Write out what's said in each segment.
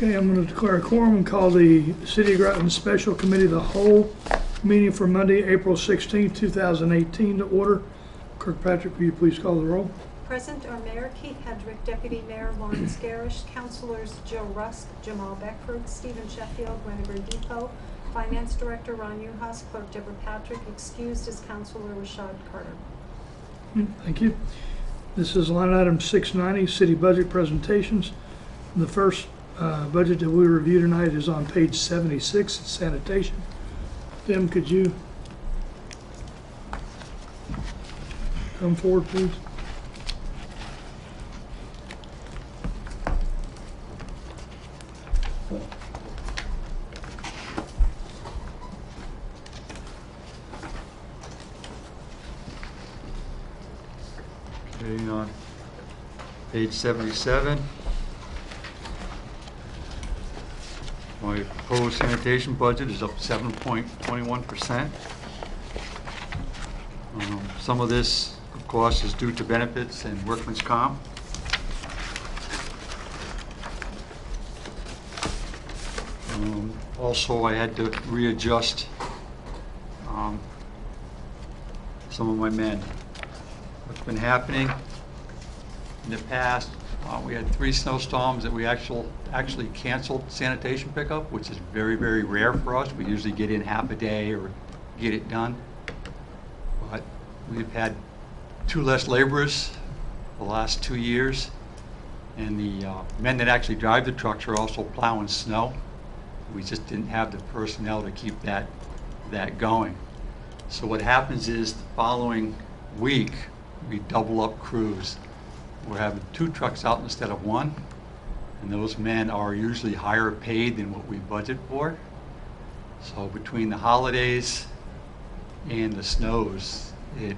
Okay, I'm going to declare a quorum and call the City of Groton Special Committee of the Whole meeting for Monday, April 16, 2018 to order. Kirkpatrick, will you please call the roll? Present are Mayor Keith Hedrick, Deputy Mayor Lawrence Garish, Councilors Jill Rusk, Jamal Beckford, Stephen Sheffield, Winnegar Depot, Finance Director Ron Uhas, Clerk Deborah Patrick, excused as Councilor Rashad Carter. Thank you. This is line item 690, City Budget Presentations. The first budget that we review tonight is on page 76, it's sanitation. Tim, could you come forward, please? Okay, on page 77, my proposed sanitation budget is up 7.21%. Some of this, of course, is due to benefits and workman's comp. Also, I had to readjust some of my men. What's been happening in the past, we had 3 snowstorms that we actually canceled sanitation pickup, which is very, very rare for us. We usually get in half a day or get it done. But we've had 2 less laborers the last 2 years, and the men that actually drive the trucks are also plowing snow. We just didn't have the personnel to keep that going. So what happens is the following week, we double up crews. We're having 2 trucks out instead of 1, and those men are usually higher paid than what we budget for. So between the holidays and the snows, it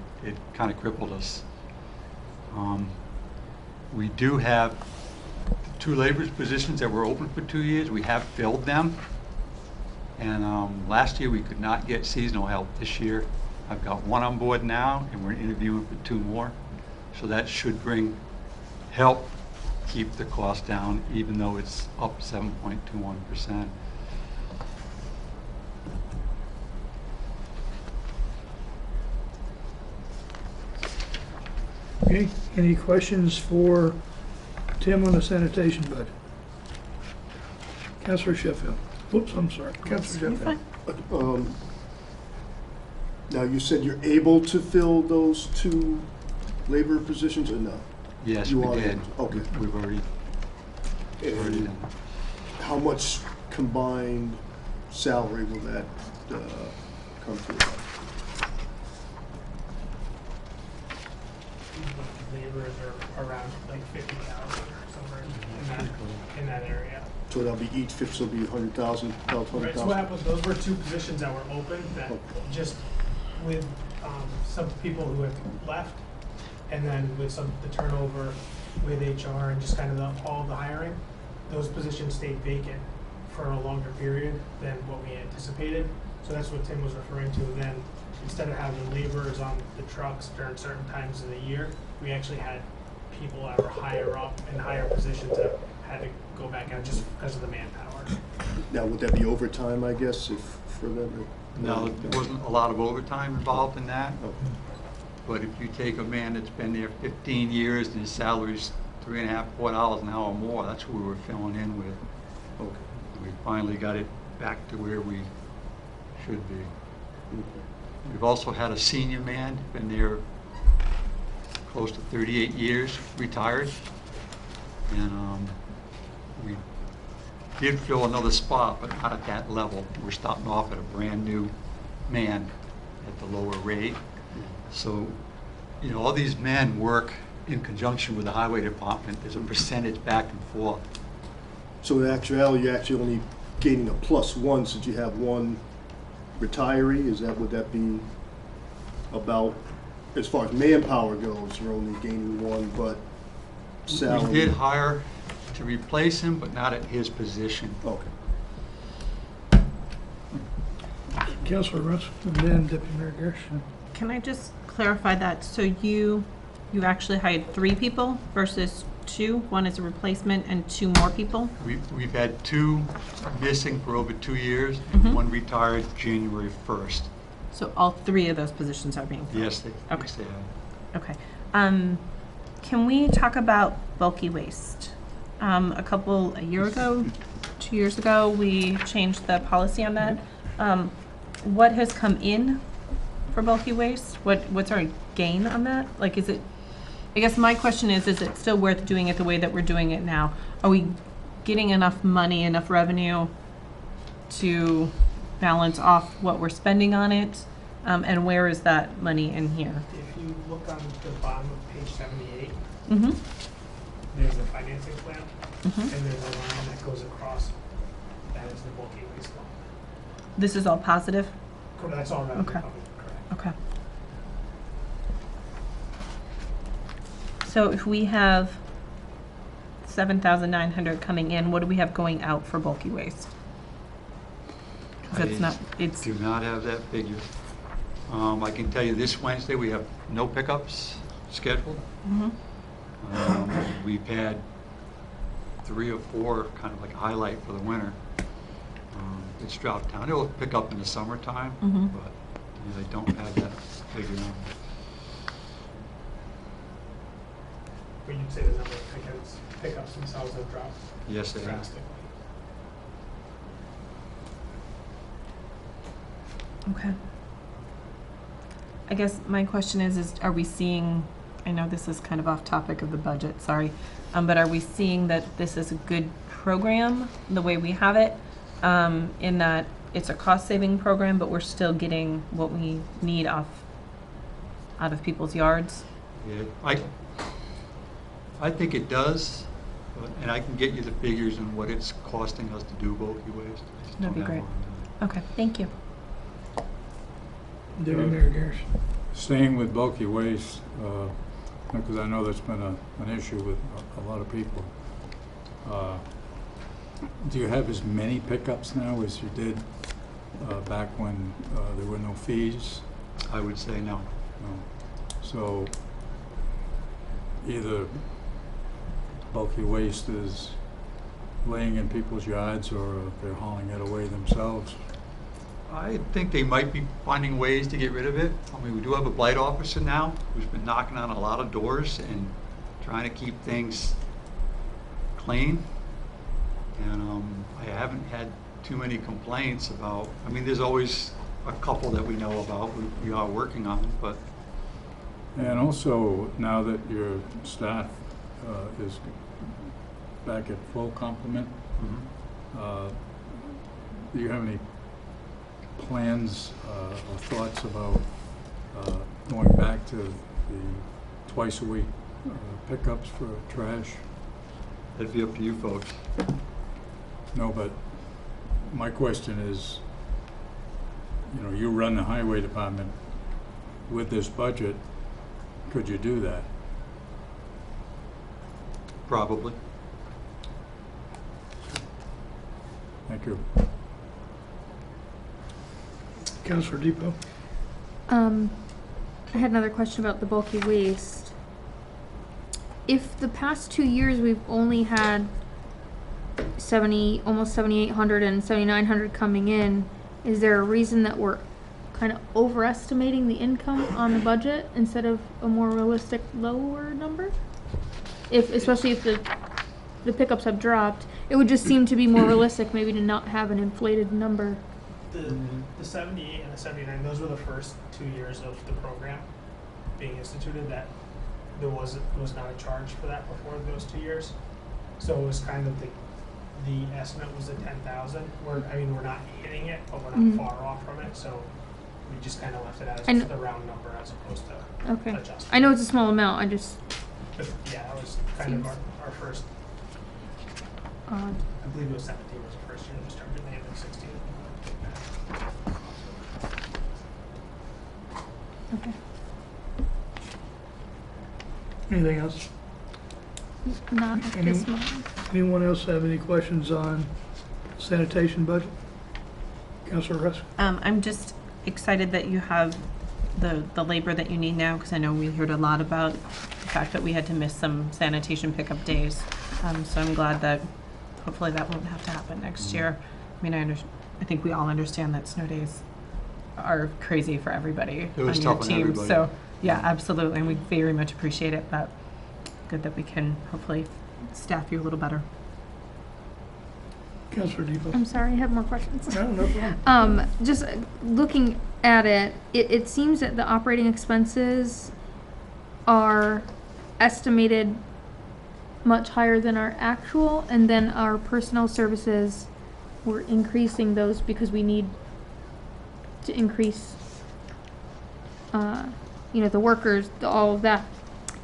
kind of crippled us. We do have 2 laborers positions that were open for 2 years. We have filled them, and last year we could not get seasonal help. This year I've got 1 on board now, and we're interviewing for 2 more. So that should help keep the cost down, even though it's up 7.21%. Okay, any questions for Tim on the sanitation budget? Councilor Sheffield. Whoops, I'm sorry. Councilor Sheffield. Now, you said you're able to fill those 2 labor positions or no? Yes, you we are did. Okay. We've already done. How much combined salary will that come to? Laborers are around like 50,000 or somewhere in that area. So that'll be each fifth, so it'll be 100,000, about 100,000. Right, so what happened, those were 2 positions that were open that just with some people who had left, and then with the turnover with HR and just kind of all the hiring, those positions stayed vacant for a longer period than what we anticipated. So that's what Tim was referring to. Then instead of having laborers on the trucks during certain times of the year, we actually had people that were higher up in higher positions that had to go back out just because of the manpower. Now, would that be overtime, I guess, if for them? No, there wasn't a lot of overtime involved in that. Okay. But if you take a man that's been there 15 years and his salary's $3.50, $4 an hour more, that's who we were filling in with. Okay. We finally got it back to where we should be. Okay. We've also had a senior man, been there close to 38 years, retired. And we did fill another spot, but not at that level. We're starting off at a brand new man at the lower rate. So, you know, all these men work in conjunction with the highway department. There's a percentage back and forth. So in actuality, you're actually only gaining a +1 since you have 1 retiree? Would that be about, as far as manpower goes, you're only gaining 1, but salary? We did hire to replace him, but not at his position. Okay. Councilor Rusk, and then Deputy Mayor Gersh. Can I just clarify that? So you actually hired 3 people versus two? One is a replacement and two more people? We've had 2 missing for over 2 years, Mhm. and 1 retired January 1st. So all 3 of those positions are being filled? Yes, they Okay. have. Okay. Can we talk about bulky waste? A year ago, 2 years ago, we changed the policy on that. What has come in for bulky waste? What's our gain on that? Like, is it, I guess my question is it still worth doing it the way that we're doing it now? Are we getting enough money, enough revenue to balance off what we're spending on it? And where is that money in here? If you look on the bottom of page 78, Mm-hmm. there's a financing plan, Mm-hmm. and there's a line that goes across, that is the bulky waste line. This is all positive? That's all revenue Okay. coming, correct. Okay. So if we have 7,900 coming in, what do we have going out for bulky waste? 'Cause it's not, it's, Do not have that figure. I can tell you this Wednesday, we have no pickups scheduled. Mhm. We've had 3 or 4 kind of like a highlight for the winter. It's dropped down. It'll pick up in the summertime, Mhm. but they don't have that figure on. But you'd say the number of pickups themselves have dropped Yes, they have. drastically. okay. I guess my question is are we seeing, I know this is kind of off topic of the budget, sorry, but are we seeing that this is a good program, the way we have it, in that it's a cost-saving program, but we're still getting what we need out of people's yards? Yeah, I think it does, and I can get you the figures on what it's costing us to do bulky waste. I just That'd be don't have great. one. Okay, thank you. Deputy Mayor Garrison. Staying with bulky waste, because I know that's been an issue with a lot of people. Do you have as many pickups now as you did back when there were no fees? I would say no. No. So either bulky waste is laying in people's yards or they're hauling it away themselves. I think they might be finding ways to get rid of it. I mean, we do have a blight officer now who's been knocking on a lot of doors and trying to keep things clean. And I haven't had too many complaints about, I mean, there's always a couple that we know about, we are working on, but And also, now that your staff is back at full complement, do you have any plans or thoughts about going back to the twice-a-week pickups for trash? that'd be up to you folks. No, but my question is, you run the highway department with this budget, could you do that? Probably. Thank you. Councilor Depot. I had another question about the bulky waste. If the past 2 years we've only had almost 7,800 and 7,900 coming in, is there a reason that we're kind of overestimating the income on the budget instead of a more realistic lower number? Especially if the pickups have dropped, it would just seem to be more realistic maybe to not have an inflated number. The 78 and the 79, those were the first 2 years of the program being instituted. That there was not a charge for that before those 2 years. So it was kind of the estimate was at 10,000. We're not hitting it, but we're not far off from it. So we just kind of left it as the round number as opposed to Okay. adjusting. I know it's a small amount, I just, But yeah, that was kind of our first. odd. I believe it was 17 was the first year. We started in 16. Okay. Anything else? Not at this moment. Anyone else have any questions on sanitation budget? Councilor Rusk? I'm just excited that you have the labor that you need now, because I know we heard a lot about the fact that we had to miss some sanitation pickup days. So I'm glad that hopefully that won't have to happen next year. I mean, I think we all understand that snow days are crazy for everybody It was on your tough on team. everybody. So yeah, absolutely, and we very much appreciate it. But good that we can hopefully staff you a little better. Councilor Depot. I'm sorry, I have more questions. No, no problem. Just looking at it, it seems that the operating expenses are estimated much higher than our actual, and then our personnel services, we're increasing those because we need to increase, the workers, all of that.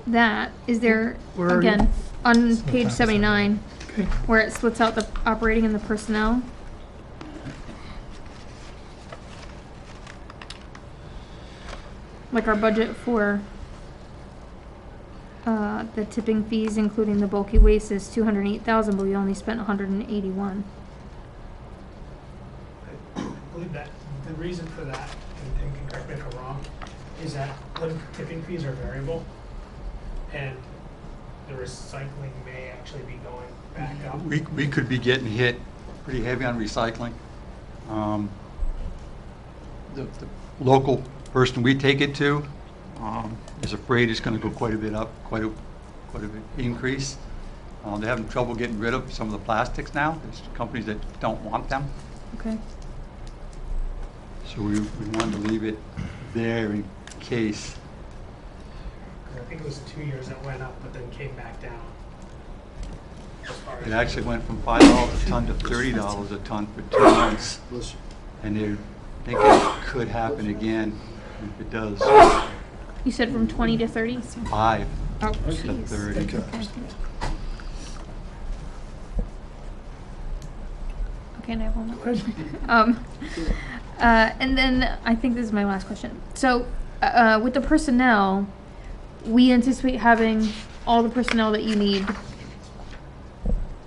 That, is there, Where are you? again, on page 79, Okay. where it splits out the operating and the personnel? Like our budget for the tipping fees, including the bulky waste, is 208,000, but we only spent 181. I believe that the reason for that, and you can correct me if I'm wrong, is that the tipping fees are variable, and the recycling may actually be going back up. We could be getting hit pretty heavy on recycling. The local person we take it to is afraid it's going to go quite a bit up, quite a bit increase. They're having trouble getting rid of some of the plastics now. There's companies that don't want them. Okay. So we wanted to leave it there in case. 'Cause I think it was 2 years that went up, but then came back down. As far It as- actually went from $5 a ton to $30 a ton for 2 months. Bless you. And they think it could happen again. If it does, You said from 20 to 30? 5 Oh, to jeez. 30. Okay, and I have one more. Go ahead. And then I think this is my last question. So, with the personnel, we anticipate having all the personnel that you need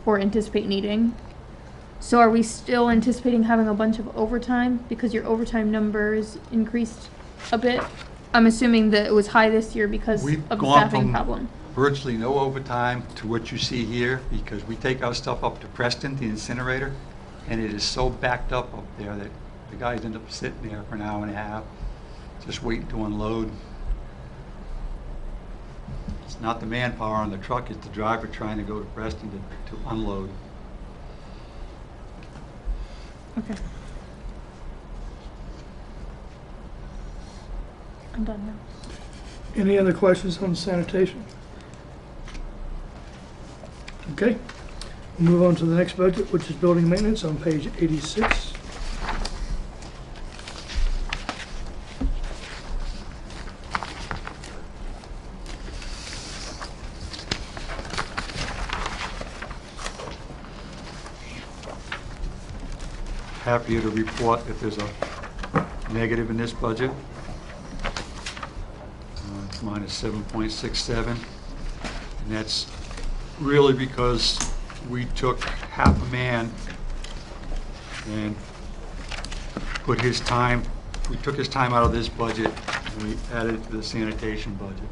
or anticipate needing. So are we still anticipating having a bunch of overtime because your overtime numbers increased a bit? I'm assuming that it was high this year because We've of the gone staffing from problem. virtually no overtime to what you see here because we take our stuff up to Preston, the incinerator, and it is so backed up there that the guys end up sitting there for an hour and a half, just waiting to unload. It's not the manpower on the truck, it's the driver trying to go to Preston to unload. Okay. I'm done now. Any other questions on sanitation? Okay, we'll move on to the next budget, which is building maintenance on page 86. Happy to report if there's a negative in this budget. It's minus 7.67, and that's really because we took half a man and put his time, we took his time out of this budget and we added it to the sanitation budget.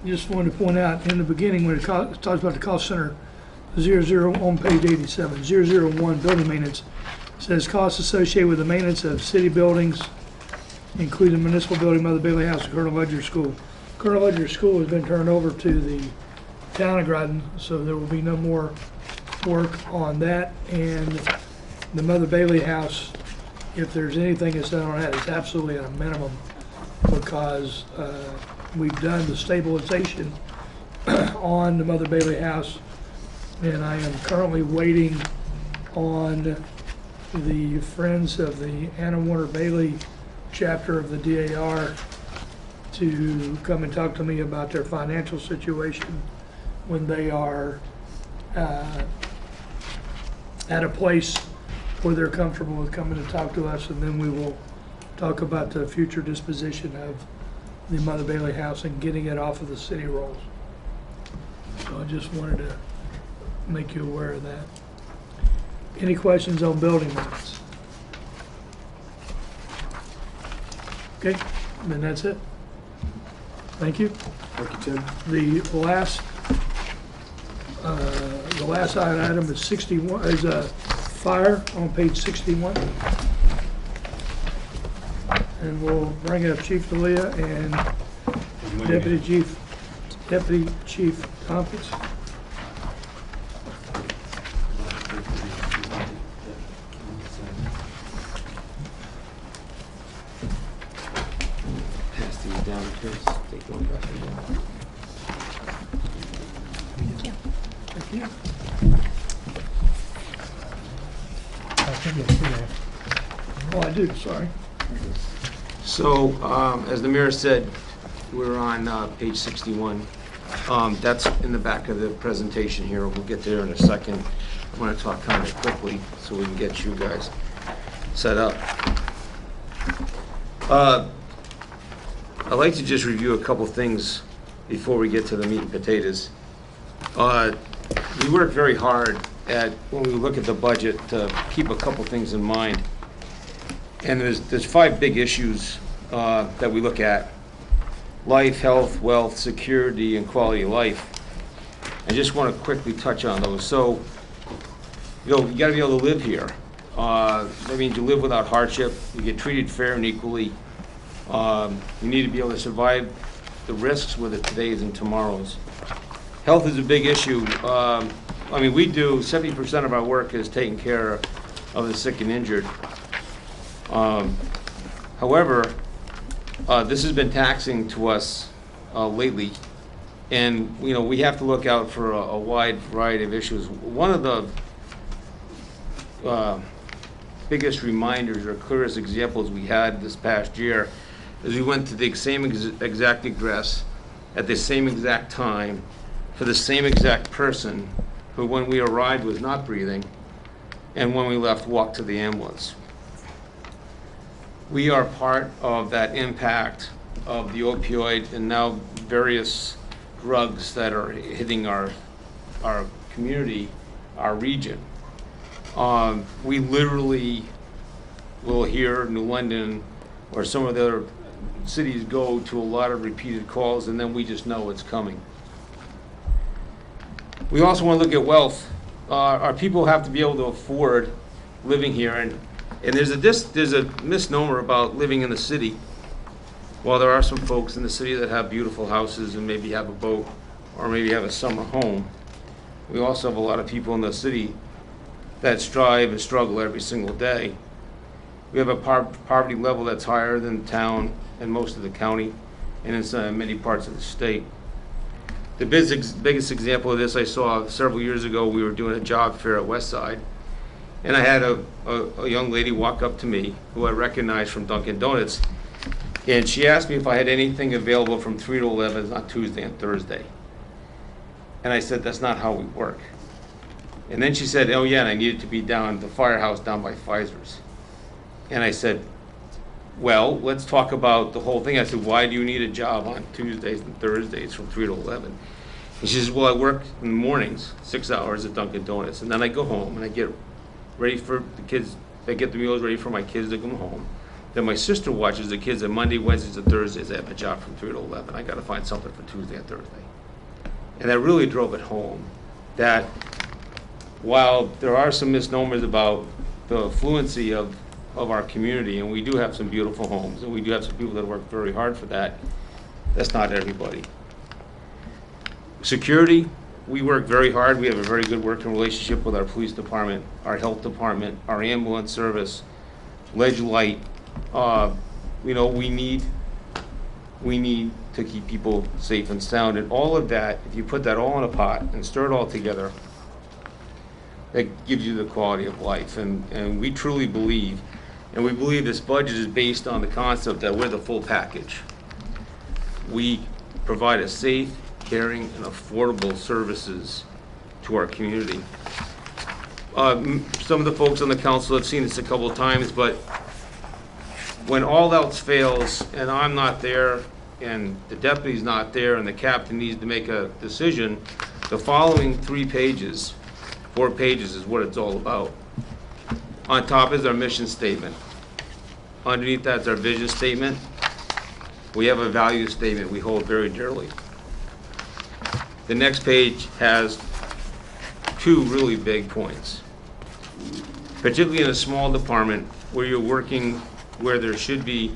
Just wanted to point out in the beginning when it talks about the cost center, 00 on page 87, 001 building maintenance, says costs associated with the maintenance of city buildings, including municipal building, Mother Bailey House, and Colonel Ledger School. Colonel Ledger School has been turned over to the town of Groton, so there will be no more work on that. And the Mother Bailey House, if there's anything that's done on that, it's absolutely at a minimum because we've done the stabilization on the Mother Bailey House, and I am currently waiting on the Friends of the Anna Warner Bailey chapter of the DAR to come and talk to me about their financial situation when they are at a place where they're comfortable with coming to talk to us, and then we will talk about the future disposition of the Mother Bailey House and getting it off of the city rolls. So I just wanted to make you aware of that. Any questions on building maintenance? Okay, then that's it. Thank you. Thank you, Tim. The last item is 61, is fire on page 61. And we'll bring up Chief D'Elia and Deputy Chief Tompkins. Pass these down, Chris. Take one back. Thank you. Oh, I do, sorry. So, as the mayor said, we're on page 61. That's in the back of the presentation here. We'll get there in a second. I'm going to talk kind of quickly so we can get you guys set up. I'd like to just review a couple things before we get to the meat and potatoes. We work very hard when we look at the budget, to keep a couple things in mind. And there's 5 big issues that we look at: life, health, wealth, security, and quality of life. I just want to quickly touch on those. So, you got to be able to live here. That means you live without hardship, you get treated fair and equally. You need to be able to survive the risks with the todays and tomorrows. Health is a big issue. We do 70% of our work is taking care of the sick and injured. However, this has been taxing to us lately, and we have to look out for a wide variety of issues. One of the biggest reminders or clearest examples we had this past year is we went to the same exact address at the same exact time for the same exact person who, when we arrived, was not breathing, and when we left, walked to the ambulance. We are part of that impact of the opioid and now various drugs that are hitting our community, our region. We literally will hear New London or some of the other cities go to a lot of repeated calls, and then we just know it's coming. We also want to look at wealth. Our people have to be able to afford living here, and there's a misnomer about living in the city. While there are some folks in the city that have beautiful houses and maybe have a boat or maybe have a summer home, we also have a lot of people in the city that strive and struggle every single day. We have a poverty level that's higher than the town and most of the county, and in many parts of the state. The biggest example of this I saw several years ago. We were doing a job fair at Westside, and I had a young lady walk up to me who I recognized from Dunkin' Donuts, and she asked me if I had anything available from 3 to 11 on Tuesday and Thursday. And I said, that's not how we work. And then she said, oh yeah, and I needed to be down at the firehouse down by Pfizer's. And I said, well, let's talk about the whole thing. I said, why do you need a job on Tuesdays and Thursdays from 3 to 11? And she says, well, I work in the mornings, 6 hours at Dunkin' Donuts, and then I go home and I get ready for the kids. I get the meals ready for my kids to come home. Then my sister watches the kids on Monday, Wednesdays, and Thursdays. I have a job from 3 to 11. I got to find something for Tuesday and Thursday. And that really drove it home that while there are some misnomers about the fluency of our community, and we do have some beautiful homes, and we do have some people that work very hard for that, that's not everybody. Security, we work very hard. We have a very good working relationship with our police department, our health department, our ambulance service, Ledge Light. We need to keep people safe and sound, and all of that, if you put that all in a pot and stir it all together, that gives you the quality of life. And we truly believe And we believe this budget is based on the concept that we're the full package. We provide a safe, caring, and affordable services to our community. Some of the folks on the council have seen this a couple of times, but when all else fails and I'm not there and the deputy's not there and the captain needs to make a decision, the following 4 pages is what it's all about. On top is our mission statement. Underneath that's our vision statement. We have a value statement we hold very dearly. The next page has 2 really big points. Particularly in a small department where you're working, where there should be,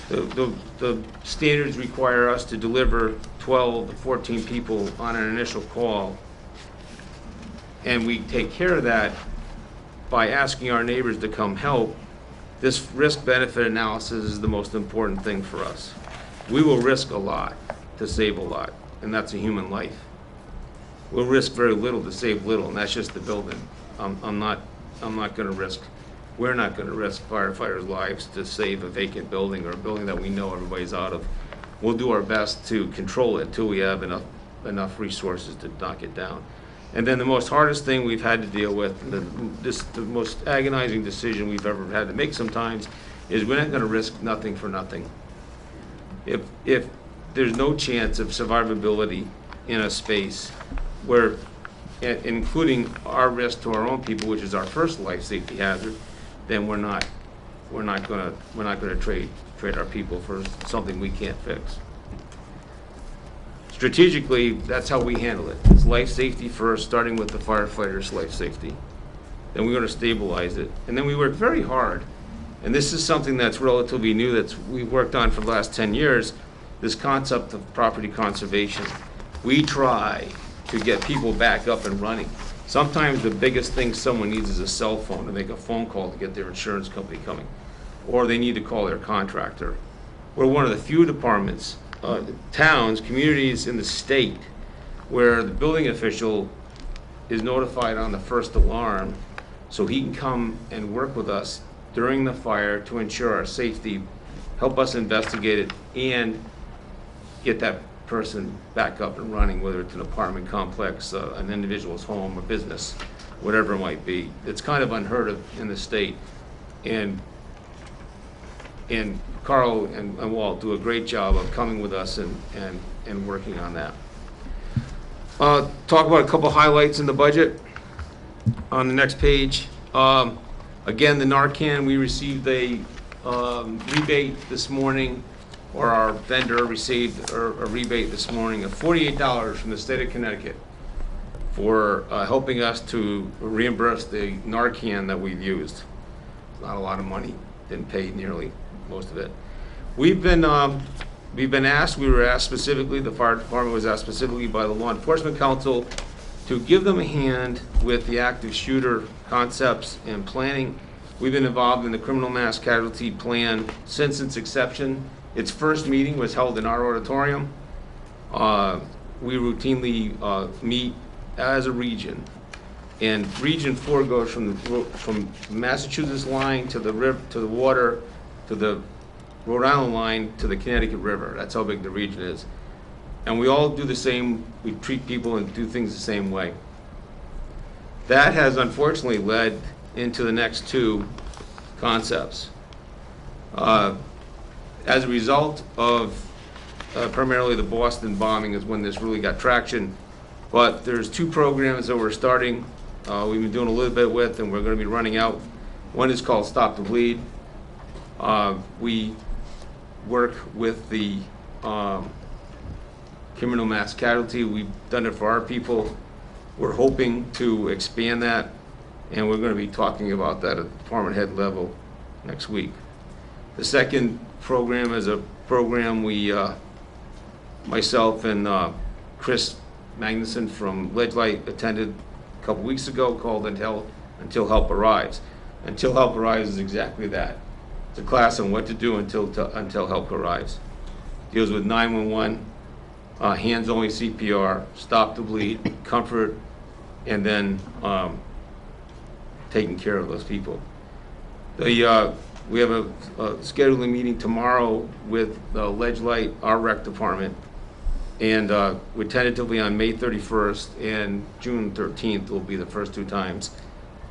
the standards require us to deliver 12 to 14 people on an initial call. And we take care of that by asking our neighbors to come help. This risk-benefit analysis is the most important thing for us. We will risk a lot to save a lot, and that's a human life. We'll risk very little to save little, and that's just the building. I'm not gonna risk, we're not gonna risk firefighters' lives to save a vacant building or a building that we know everybody's out of. We'll do our best to control it until we have enough resources to knock it down. And then the most hardest thing we've had to deal with, the most agonizing decision we've ever had to make sometimes, is we're not gonna risk nothing for nothing. If there's no chance of survivability in a space where, including our risk to our own people, which is our first life safety hazard, then we're not gonna trade our people for something we can't fix. Strategically, that's how we handle it. It's life safety first, starting with the firefighters' life safety. Then we're going to stabilize it. And then we work very hard, and this is something that's relatively new that we've worked on for the last 10 years, this concept of property conservation. We try to get people back up and running. Sometimes the biggest thing someone needs is a cell phone to make a phone call to get their insurance company coming, or they need to call their contractor. We're one of the few departments, towns, communities in the state where the building official is notified on the first alarm so he can come and work with us during the fire to ensure our safety, help us investigate it, and get that person back up and running, whether it's an apartment complex, an individual's home or business, whatever it might be. It's kind of unheard of in the state. And Carl and Walt do a great job of coming with us and working on that. Talk about a couple highlights in the budget on the next page. Again, the Narcan, we received a rebate this morning, or our vendor received a rebate this morning of $48 from the state of Connecticut for helping us to reimburse the Narcan that we've used. Not a lot of money, didn't pay nearly most of it. We were asked specifically, the fire department was asked specifically by the Law Enforcement Council to give them a hand with the active shooter concepts and planning. We've been involved in the criminal mass casualty plan since its inception. Its first meeting was held in our auditorium. We routinely meet as a region. And Region 4 goes from Massachusetts line to the river, to the water, to the Rhode Island line, to the Connecticut River. That's how big the region is. And we all do the same, we treat people and do things the same way. That has unfortunately led into the next 2 concepts. As a result of primarily the Boston bombing is when this really got traction. But there's 2 programs that we're starting, we've been doing a little bit with, and we're going to be running out. One is called Stop the Bleed. We work with the criminal mass casualty. We've done it for our people. We're hoping to expand that, and we're going to be talking about that at the department head level next week. The second program is a program we, myself and Chris Magnuson from Ledgelight attended a couple weeks ago, called Until Help Arrives. Until Help Arrives is exactly that. It's a class on what to do until help arrives. Deals with 911, hands-only CPR, stop the bleed, comfort, and then taking care of those people. We have a scheduling meeting tomorrow with the Ledge Light, our rec department, and we're tentatively on May 31st and June 13th will be the first 2 times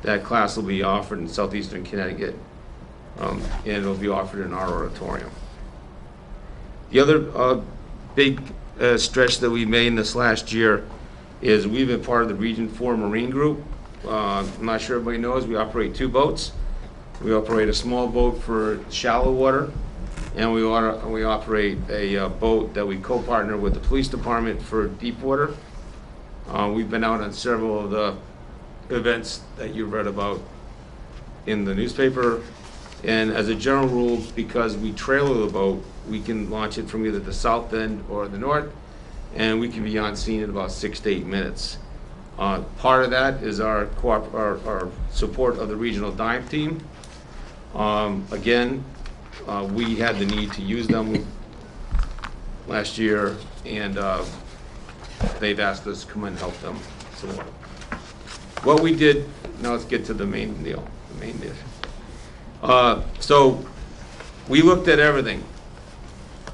that class will be offered in southeastern Connecticut, and it'll be offered in our auditorium. The other big stretch that we made in this last year is we've been part of the Region 4 Marine Group. I'm not sure everybody knows, we operate 2 boats. We operate a small boat for shallow water, and we operate a boat that we co-partner with the police department for deep water. We've been out on several of the events that you've read about in the newspaper. And as a general rule, because we trailer the boat, we can launch it from either the south end or the north, and we can be on scene in about 6 to 8 minutes. Part of that is our support of the regional dive team. Again, we had the need to use them last year, and they've asked us to come and help them some more. What we did, now let's get to the main deal, so we looked at everything.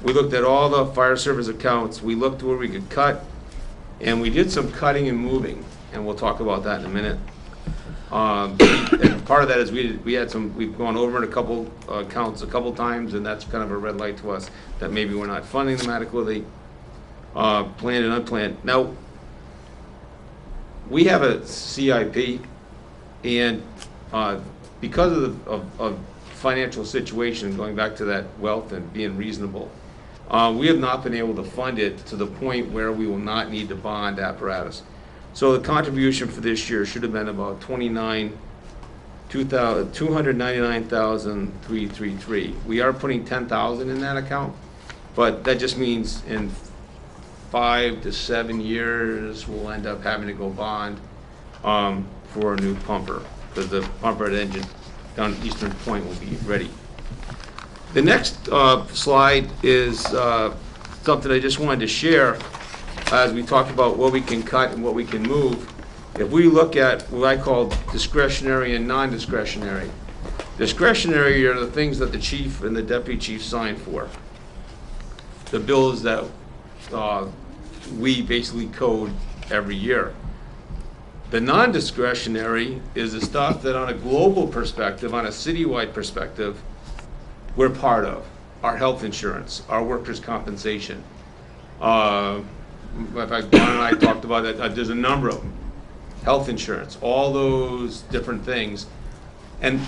We looked at all the fire service accounts, we looked where we could cut, and we did some cutting and moving, and we'll talk about that in a minute. And part of that is we've gone over in a couple accounts a couple times, and that's kind of a red light to us that maybe we're not funding them adequately, planned and unplanned. Now, we have a CIP, and because of financial situation, going back to that wealth and being reasonable, we have not been able to fund it to the point where we will not need to bond apparatus. So the contribution for this year should have been about $299,333. We are putting $10,000 in that account, but that just means in 5 to 7 years we'll end up having to go bond for a new pumper, because the pumper at engine down at Eastern Point will be ready. The next slide is something I just wanted to share as we talk about what we can cut and what we can move. If we look at what I call discretionary and non-discretionary. Discretionary are the things that the chief and the deputy chief sign for. The bills that we basically code every year. The non-discretionary is the stuff that on a global perspective, on a citywide perspective, we're part of. Our health insurance, our workers' compensation. In fact, Don and I talked about it, there's a number of them. Health insurance, all those different things. And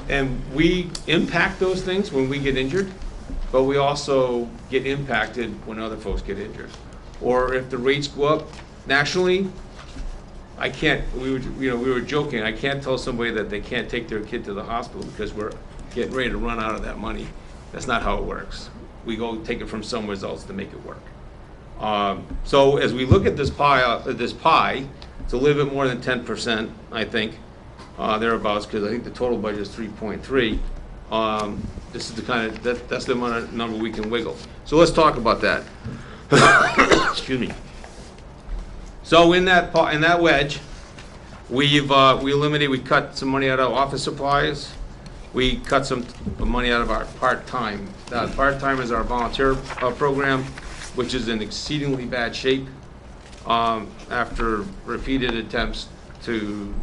we impact those things when we get injured, but we also get impacted when other folks get injured. Or if the rates go up nationally, we were joking, I can't tell somebody that they can't take their kid to the hospital because we're getting ready to run out of that money. That's not how it works. We go take it from somewhere else to make it work. So as we look at this pie, it's a little bit more than 10%, I think, thereabouts, because I think the total budget is 3.3. This is the kind of that's the amount of number we can wiggle. So let's talk about that. Excuse me. So in that wedge, we cut some money out of office supplies. We cut some money out of our part-time. Part-time is our volunteer program, which is in exceedingly bad shape after repeated attempts to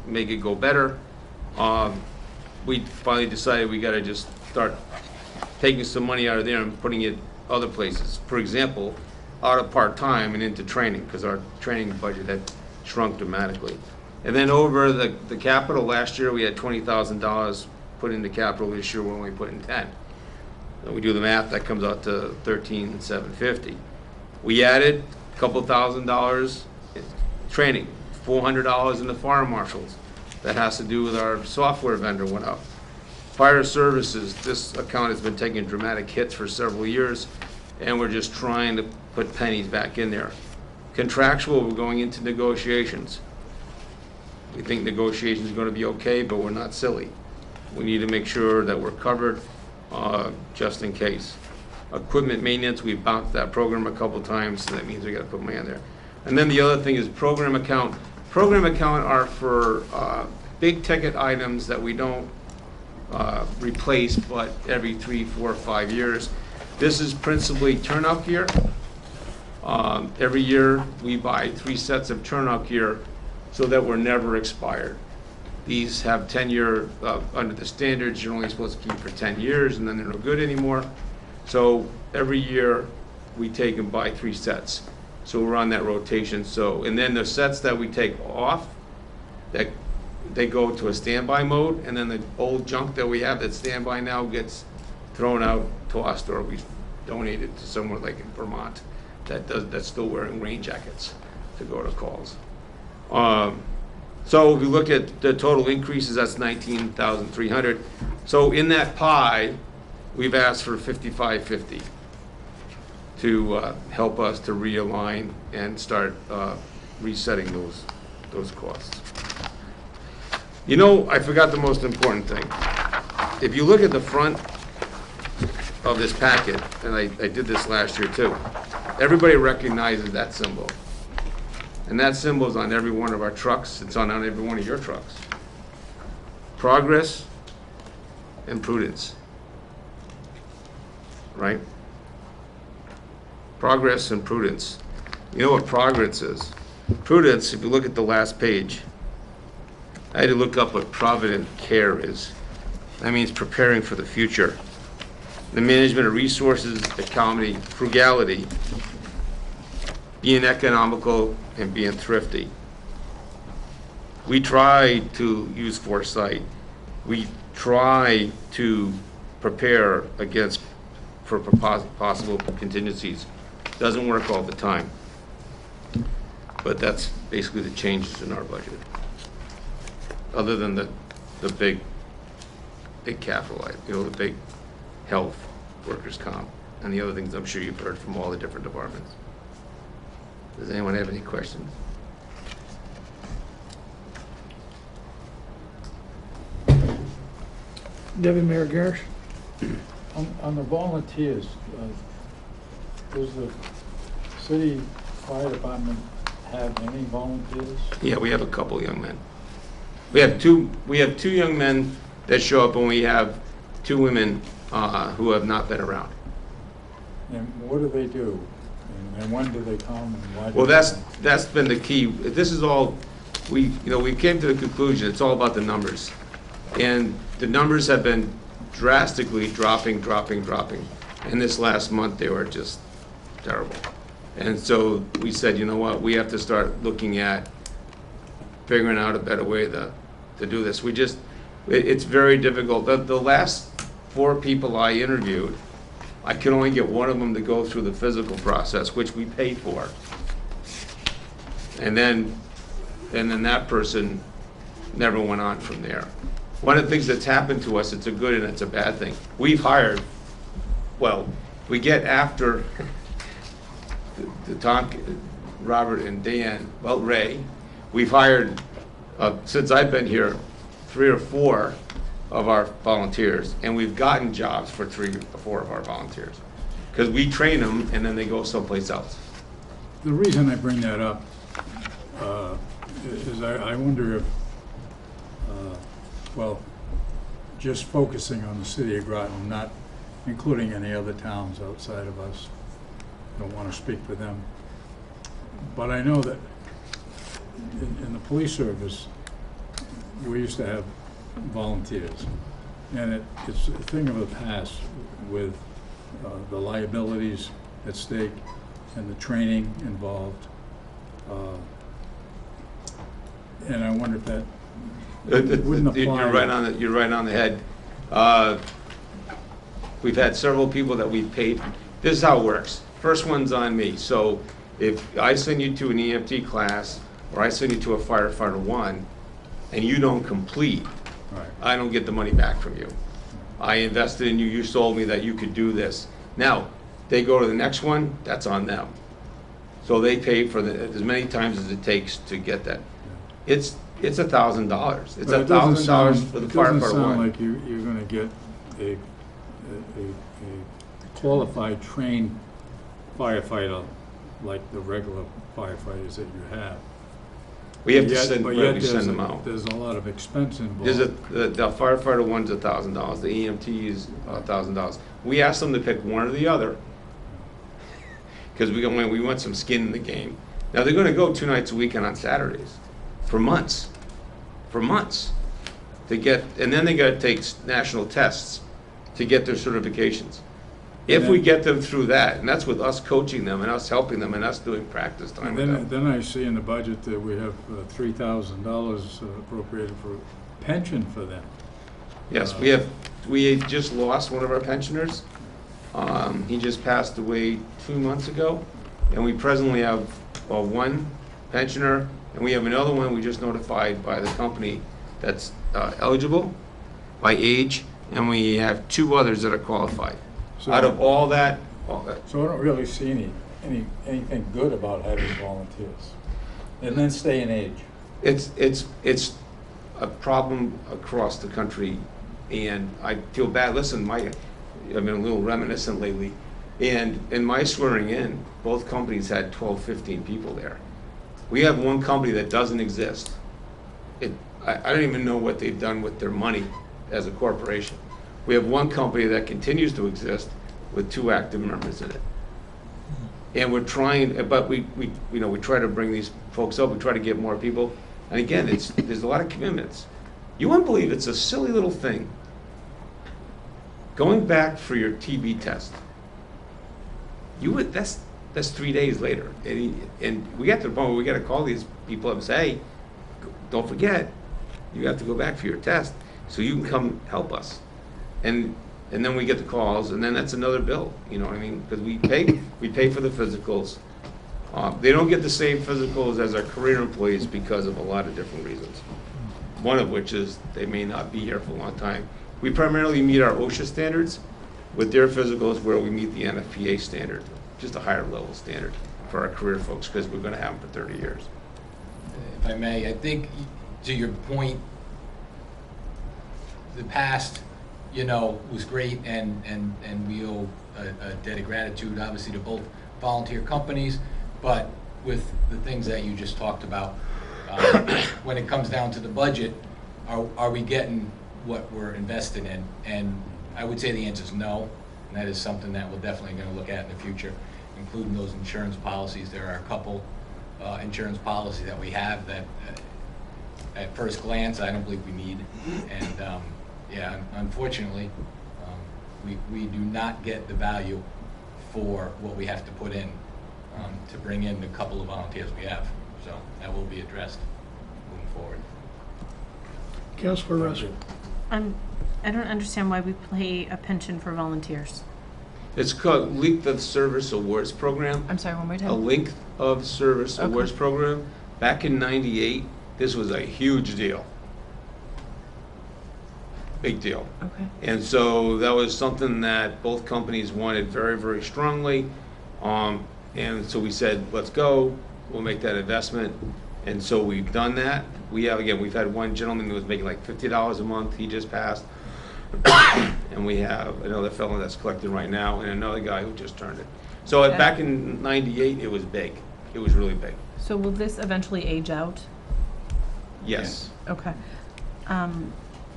make it go better. We finally decided we got to just start taking some money out of there and putting it other places. For example, out of part-time and into training, because our training budget had shrunk dramatically. And then over the capital, last year we had $20,000 put into capital. This year we're only putting 10. When we do the math, that comes out to $13,750. We added a couple $1,000 in training, $400 in the fire marshals. That has to do with our software vendor went up. Fire services, this account has been taking dramatic hits for several years, and we're just trying to put pennies back in there. Contractual, we're going into negotiations. We think negotiations are going to be okay, but we're not silly. We need to make sure that we're covered just in case. Equipment maintenance, we've bounced that program a couple times, so that means we got to put money in there. And then the other thing is program account. Program account are for big ticket items that we don't replaced, but every 3, 4, 5 years. This is principally turnout gear. Every year, we buy 3 sets of turnout gear so that we're never expired. These have 10-year, under the standards, you're only supposed to keep for 10 years, and then they're no good anymore. So every year, we take and buy 3 sets. So we're on that rotation. So, and then the sets that we take off, that they go to a standby mode, and then the old junk that we have that's standby now gets thrown out, tossed, or we donate it to somewhere like in Vermont that's still wearing rain jackets to go to calls. So if you look at the total increases, that's 19,300. So in that pie, we've asked for 5550 to help us to realign and start resetting those costs. You know, I forgot the most important thing. If you look at the front of this packet, and I did this last year too, everybody recognizes that symbol. And that symbol is on every one of our trucks. It's on every one of your trucks. Progress and prudence. Right? Progress and prudence. You know what progress is? Prudence, if you look at the last page, I had to look up what provident care is. That means preparing for the future. The management of resources, economy, frugality, being economical and being thrifty. We try to use foresight. We try to prepare for possible contingencies. Doesn't work all the time. But that's basically the changes in our budget. Other than the big capital, the big health, workers' comp, and the other things I'm sure you've heard from all the different departments. Does anyone have any questions? Deputy Mayor Garish? On the volunteers, does the city fire department have any volunteers? Yeah, we have a couple young men. We have two young men that show up, and we have 2 women who have not been around. And what do they do? And when do they come? And why do Well, they come? that's been the key. This is all, we came to the conclusion, it's all about the numbers. And the numbers have been drastically dropping. And this last month, they were just terrible. And so we said, you know what, we have to start looking at figuring out a better way to do this. It's very difficult. The last 4 people I interviewed, I could only get one of them to go through the physical process, which we pay for. And then that person never went on from there. One of the things that's happened to us, it's a good and it's a bad thing. We've hired, we get after the Tom, Robert and Dan, Ray, we've hired, since I've been here, 3 or 4 of our volunteers, and we've gotten jobs for 3 or 4 of our volunteers. Because we train them, and then they go someplace else. The reason I bring that up is I wonder if, just focusing on the city of Groton, not including any other towns outside of us, don't want to speak for them, but I know that in the police service, we used to have volunteers, and it's a thing of the past with the liabilities at stake and the training involved, and I wonder if that wouldn't apply. You're right on the head. We've had several people that we've paid. This is how it works. First one's on me. So if I send you to an EMT class, or I send you to a firefighter 1, and you don't complete, Right. I don't get the money back from you. I invested in you, you sold me that you could do this. Now, they go to the next one, that's on them. So they pay for as many times as it takes to get that. It's $1,000. It's $1,000 for the firefighter 1. It doesn't sound like you're going to get a qualified, trained firefighter like the regular firefighters that you have. We have to Yet- send, but right, yet we there's send a- them out. There's a lot of expense involved. There's the firefighter one's $1,000, the EMT is $1,000. We asked them to pick one or the other, because we want some skin in the game. Now, they're gonna go 2 nights a week and on Saturdays, for months, to get, and then they gotta take national tests to get their certifications. If we get them through that, and that's with us coaching them and us helping them and us doing practice time with them. Then I see in the budget that we have $3,000 appropriated for pension for them. Yes, we just lost one of our pensioners. He just passed away 2 months ago, and we presently have one pensioner, and we have another one we just notified by the company that's eligible by age, and we have 2 others that are qualified. So- Out of all that, So I don't really see anything good about having volunteers. And then stay in age. it's a problem across the country, and I feel bad. Listen, I've been a little reminiscent lately, and in my swearing in, both companies had 12, 15 people there. We have one company that doesn't exist. I don't even know what they've done with their money as a corporation. We have one company that continues to exist with 2 active members in it. And we're trying, but we try to bring these folks up, we try to get more people. And again, there's a lot of commitments. You won't believe it's a silly little thing. Going back for your TB test, that's 3 days later. And we got to the point where we got to call these people up and say, hey, don't forget, you have to go back for your test so you can come help us. And then we get the calls, and then that's another bill, you know what I mean? Because we pay for the physicals. They don't get the same physicals as our career employees because of a lot of different reasons. One of which is they may not be here for a long time. We primarily meet our OSHA standards with their physicals where we meet the NFPA standard, just a higher level standard for our career folks, because we're gonna have them for 30 years. If I may, I think to your point, the past, was great, and we owe a debt of gratitude, obviously, to both volunteer companies, but with the things that you just talked about, when it comes down to the budget, are we getting what we're invested in? And I would say the answer is no, and that is something that we're definitely going to look at in the future, including those insurance policies. There are a couple insurance policies that we have that, at first glance, I don't believe we need, and unfortunately, we do not get the value for what we have to put in to bring in the couple of volunteers we have. So that will be addressed moving forward. Councilor Russell. I don't understand why we pay a pension for volunteers. It's called Length of Service Awards Program. I'm sorry, one more A time. Length of Service Okay. Awards Program. Back in '98, this was a huge deal. Big deal. Okay. And so that was something that both companies wanted very, very strongly. And so we said, let's go, we'll make that investment. And so we've done that. We've had one gentleman who was making like $50 a month, he just passed. And we have another fellow that's collecting right now, and another guy who just turned it. So back in '98, it was big. It was really big. So will this eventually age out? Yes. Okay. Go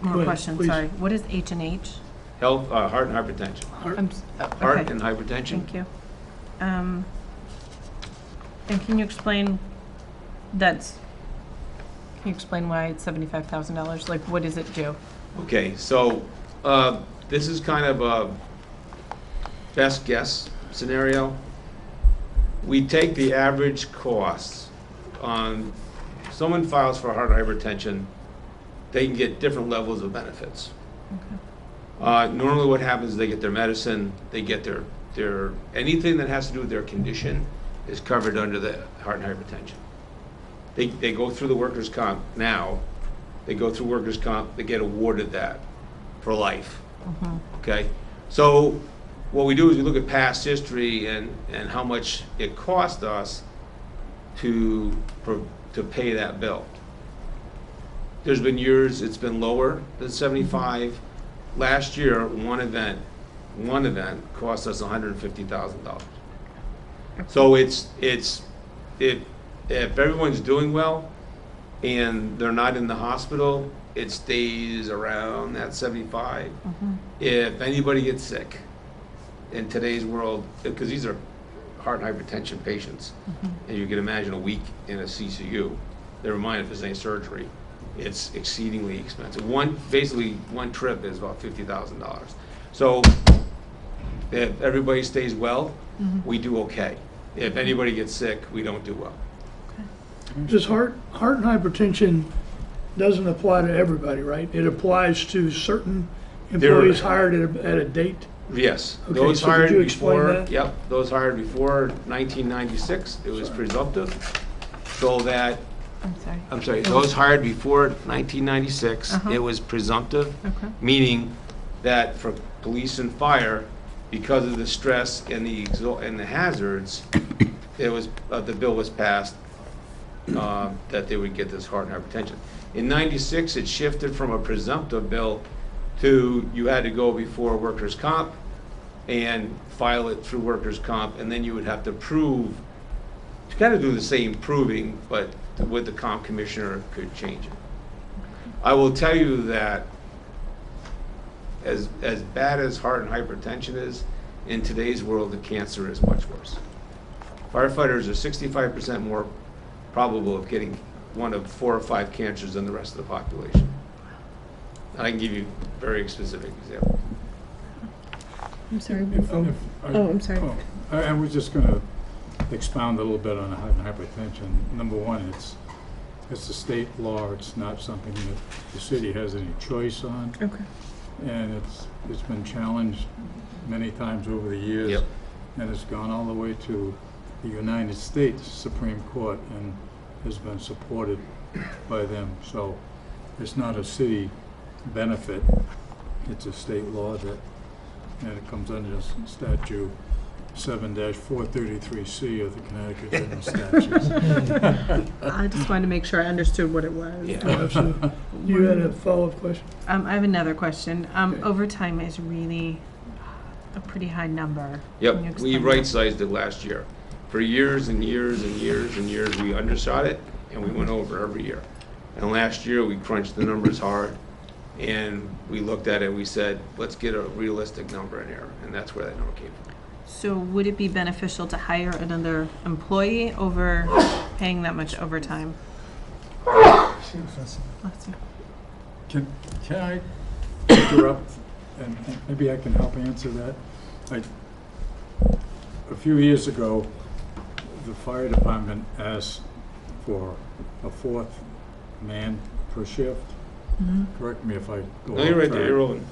More ahead, questions, please. sorry. What is H&H? Health, heart and hypertension. Heart Okay, and hypertension. thank you. And can you explain why it's $75,000? Like, what does it do? Okay, so this is kind of a best guess scenario. We take the average costs on someone files for heart hypertension, they can get different levels of benefits. Normally what happens is they get their medicine, they get their anything that has to do with their condition is covered under the heart and hypertension. They go through the workers' comp now, they go through workers' comp, they get awarded that for life. Okay? So what we do is we look at past history and how much it cost us to pay that bill. There's been years it's been lower than 75. Last year, one event cost us $150,000. So if everyone's doing well, and they're not in the hospital, it stays around that 75. If anybody gets sick in today's world, because these are heart and hypertension patients, and you can imagine a week in a CCU, never mind if there's any surgery, it's exceedingly expensive. Basically one trip is about $50,000. So if everybody stays well, we do okay. If anybody gets sick, we don't do well. Just heart and hypertension doesn't apply to everybody, right? It applies to certain employees hired at a date. Yes, Okay, those so could hired you explain before, that? yep, those hired before 1996, it was presumptive, so that, I'm sorry. those hired before 1996, Uh-huh. it was presumptive, Okay. meaning that for police and fire, because of the stress and the hazards, it was, the bill was passed, that they would get this heart and hypertension. In 96, it shifted from a presumptive bill to you had to go before workers' comp and file it through workers' comp, and then you would have to prove, to kind of do the same proving, but with the comp commissioner could change it. I will tell you that as bad as heart and hypertension is, in today's world, the cancer is much worse. Firefighters are 65% more probable of getting one of 4 or 5 cancers than the rest of the population. And I can give you a very specific example. I'm sorry. I'm sorry. I was just going to expound a little bit on the heart and hypertension. Number one, it's a state law. It's not something that the city has any choice on. Okay. And it's been challenged many times over the years. Yep. And it's gone all the way to the United States Supreme Court and has been supported by them. So it's not a city benefit. It's a state law and it comes under statute 7-433C of the Connecticut General Statutes. I just wanted to make sure I understood what it was. Yeah. Absolutely. You had a follow-up question? I have another question. Okay. Overtime is really a pretty high number. Can you Yep, we explain that? right-sized it last year. For years and years and years and years, we undershot it, and we went over every year. And last year, we crunched the numbers hard, and we looked at it, we said, let's get a realistic number in here, and that's where that number came from. So would it be beneficial to hire another employee over paying that much overtime? Bless you. Can I interrupt and maybe I can help answer that? A few years ago, the fire department asked for a 4th man per shift. Correct me if I go No, you're off right there, track. you're rolling.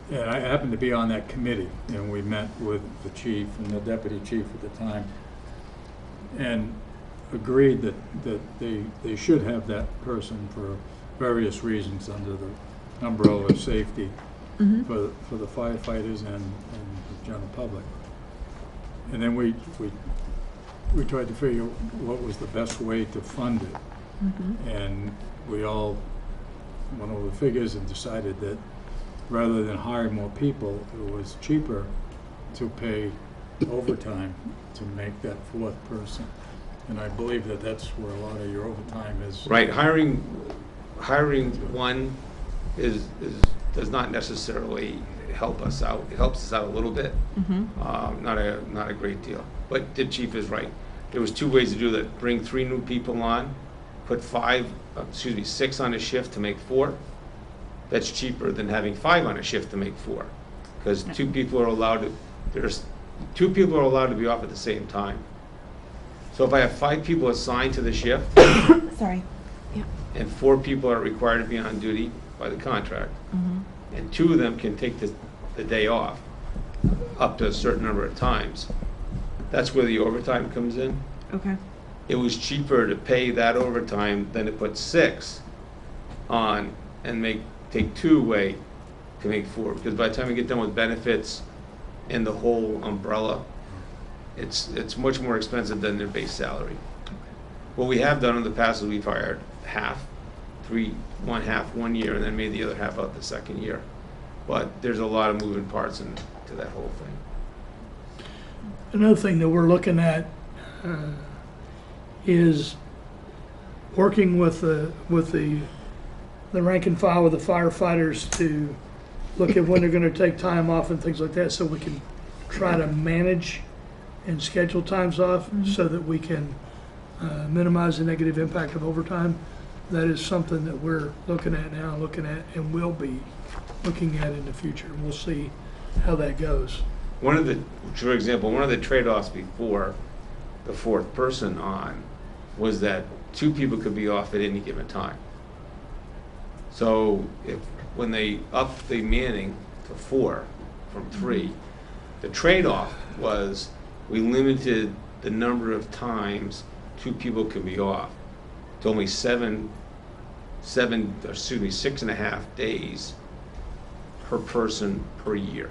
And I happened to be on that committee, and we met with the chief and the deputy chief at the time, and agreed that they should have that person for various reasons under the umbrella of safety for the firefighters and the general public. And then we tried to figure what was the best way to fund it. And we all went over the figures and decided that rather than hire more people, it was cheaper to pay overtime to make that 4th person. And I believe that that's where a lot of your overtime is. Right, hiring one does not necessarily help us out. It helps us out a little bit, not a great deal. But the chief is right. There was 2 ways to do that. Bring 3 new people on, put 6 on a shift to make 4. That's cheaper than having 5 on a shift to make 4. Because 2 people are allowed to be off at the same time. So if I have 5 people assigned to the shift, Sorry. and 4 people are required to be on duty by the contract, and 2 of them can take the day off up to a certain number of times, that's where the overtime comes in. Okay. It was cheaper to pay that overtime than to put 6 on and take 2 away to make 4, because by the time we get done with benefits and the whole umbrella, it's much more expensive than their base salary. What we have done in the past is we've hired one half 1 year, and then made the other half out the second year. But there's a lot of moving parts into that whole thing. Another thing that we're looking at is working with the rank and file with the firefighters to look at when they're gonna take time off and things like that, so we can try to manage and schedule times off so that we can minimize the negative impact of overtime. That is something that we're looking at now, and will be looking at in the future. We'll see how that goes. For example, one of the trade-offs before the fourth person on was that 2 people could be off at any given time. So when they upped the manning to 4 from 3, the trade-off was we limited the number of times 2 people could be off to only 6.5 days per person per year.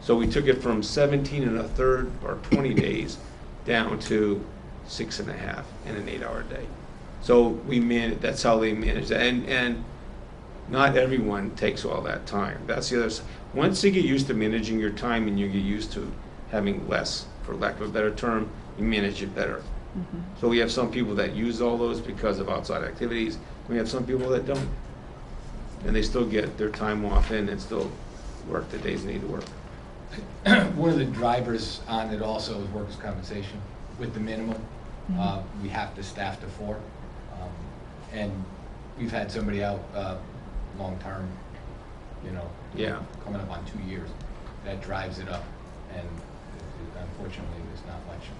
So we took it from 17 1/3 or 20 days down to 6.5 in an 8-hour day. So that's how they manage that. And not everyone takes all that time. That's the other side. Once you get used to managing your time and you get used to having less, for lack of a better term, you manage it better. So we have some people that use all those because of outside activities. We have some people that don't. And they still get their time off in and still work the days they need to work. One of the drivers on it also is workers' compensation. With the minimum, we have to staff to 4. And we've had somebody out long-term, Yeah. coming up on 2 years. That drives it up. And unfortunately, there's not much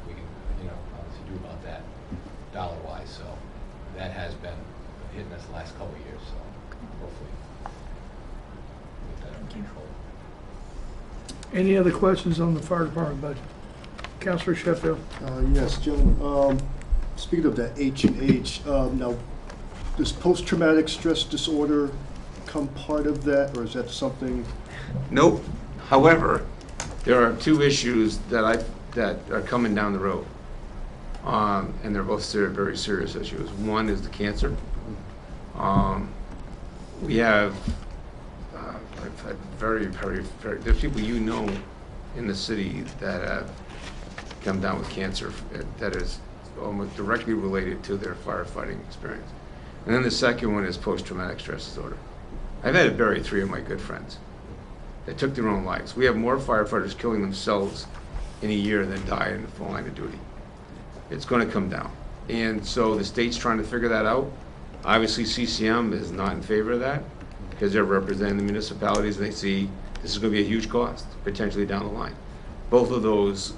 we can, obviously do about that dollar-wise. So that has been hitting us the last couple of years. So hopefully get that under control. Any other questions on the fire department budget? Councilor Sheffield? Yes, gentlemen. Speaking of that H&H, now, does post-traumatic stress disorder become part of that, or is that something? Nope. However, there are 2 issues that are coming down the road. And they're both very serious issues. One is the cancer. We have very, there's people in the city that have come down with cancer that is almost directly related to their firefighting experience. And then the second one is post-traumatic stress disorder. I've had to bury 3 of my good friends that took their own lives. We have more firefighters killing themselves in a year than die in the full line of duty. It's going to come down. And so the state's trying to figure that out. Obviously, CCM is not in favor of that because they're representing the municipalities and they see this is going to be a huge cost potentially down the line. Both of those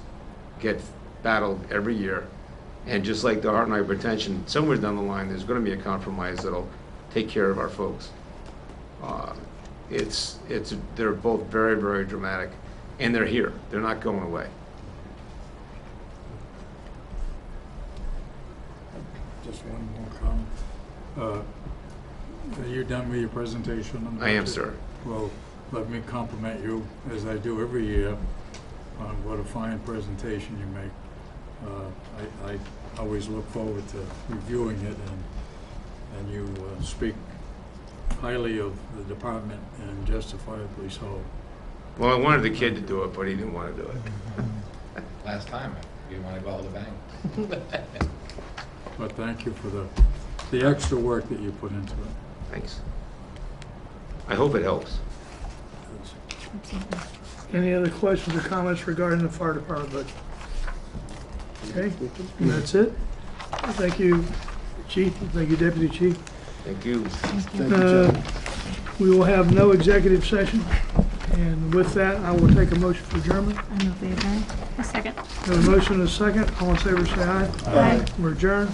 get battled every year. And just like the heart and hypertension, somewhere down the line, there's going to be a compromise that'll take care of our folks. They're both very, very dramatic, and they're here. They're not going away. Just one more comment. Are you done with your presentation? On the I am, budget? sir. Well, let me compliment you, as I do every year, on what a fine presentation you make. I always look forward to reviewing it, and you speak highly of the department, and justifiably so. Well, I wanted the kid to do it, but he didn't want to do it. Last time, you want to go out with a bang. But thank you for the extra work that you put into it. Thanks. I hope it helps. Any other questions or comments regarding the fire department budget? Okay, and that's it. Thank you, Chief. Thank you, Deputy Chief. Thank you. Thank you, gentlemen. We will have no executive session, and with that, I will take a motion for adjournment. I move we adjourn. A second. We have a motion and a second. All in favor, say aye. Aye. We're adjourned.